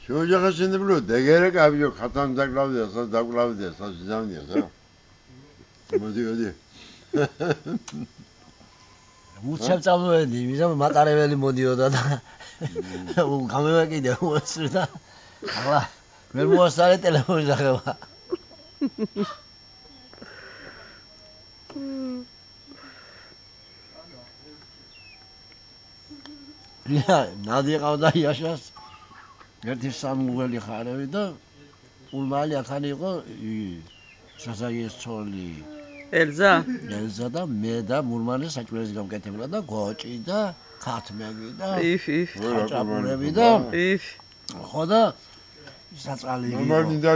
Şoja şimdi bunu değerek abi yok. Hatam daklav diye saçacağım diye. Hadi. 우참 짜면 님이서 마타레벨이 못이오다 우 가면하게 되고 쓰다 알아 멜모 살에 텔레폰 잡아 야 나디 가다 야샤스 ერთი სამუველი ხარები და ულმალი ახალი იყო სასაიეს ცოლი ელზა და მე და მურმანი საჭმელს გამკეთებლა და გოჭი და ქათმები და ჭაპურები და ხო და საწყალი იყო მურმანი და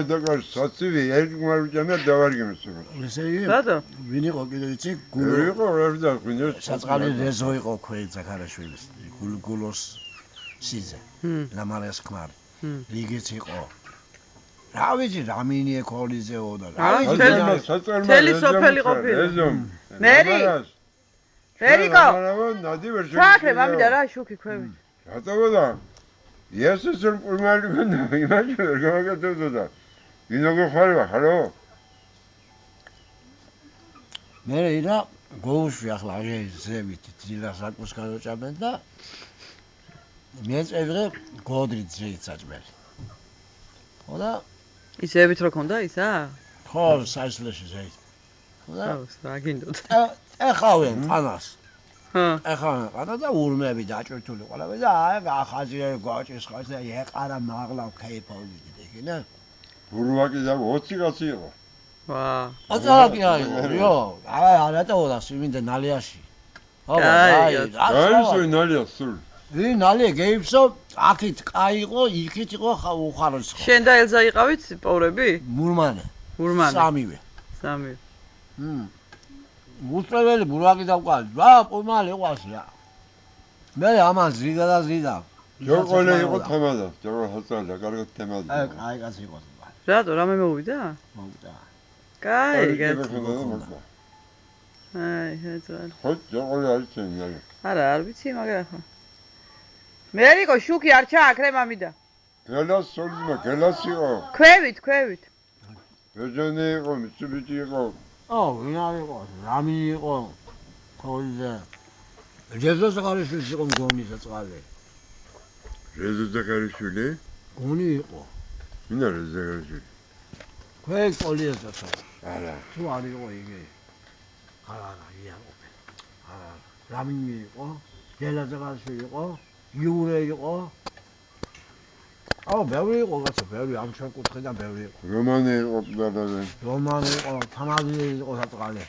საცივი ერგმარუჭანა დავარგემსო ესე იგი ვინ იყო კიდე იცი გულო იყო რა ვინო საწყალი რეზო იყო ქვე ზაქარაშვილის გულოს სიზა ლამარეს ქმარი რიგიც იყო რა ვიცი რამინიე ქოლიზეო და რა ვიცი თელი სოფელი ყოფილა მერიკო ჩაქრე მამიდა რა შუქი ქვევით რატომდა იესოს პულმარი გონდა იმაში ვერ გამაკეთებდა ვინოგო ხარვა ჰალო მე ირა გოუშვი ახლა ზევით ძილას საკუს განოჭამენ და მე წევიღე გოდრით შეიცაჭმელი ხო და ისევით რო ქონდა ისა ხო საისლეში ზეით ხო და რა გინდოთ ეხავენ ყანას ეხავენ ყანა და ურმები დაჭვირთული ყველაფერი და აი ახაზია გვაჭის ხას და ეყარა მაღლა ქეიფავდი კიდე ბურვაკი და 20 კაცი იყო ვა აწალაკი აიო აი არატოა სიმინდა ნალიაში ხო აი აი ნალია სულ ნალია გეიფსო აქეთ კაიყო იქით იყო უხაროს შენ და ელზა იყავით პოვრები მურმანი სამივე მუსწრებელი ბურვაკი დავყავით რა პომალი ყავს რა მე ამან ზრიდა და ზრიდა ჯოყოლე იყო თემადა ჯოყო ჰაწალდა კარგად თემადა აი კაცი იყო რატო რამე მოვიდა მოვიდა კაი გეტყვი აი ჰაწალ ხო ჯოყოლე არის ჩემი არა არ ვიცი მაგრამ ხო მერიკო შუქი არ ჩააქრე მამიდა გელას სოლიზმა გელას იყო ქვევით ბეჯონი იყო მიცუბიჭი იყო ვინ არის იყო რამი იყო ხოლმე ჯეზოს ახალიშვილს იყო მგონი საწყალი ჯეზოს ახალიშვილი გონი იყო ვინ არის ახალიშვილი ქვე პოლიესა არა თუ არ იყო იგი არა რამი იყო ჯელას ახალიშვილი იყო იურე იყო ბევრი იყო კაცო ბევრი ამ ჩვენ კუთხიდან ბევრი იყო რომანი იყო პლანაზე რომანი იყო თამაზი იყო საწყალი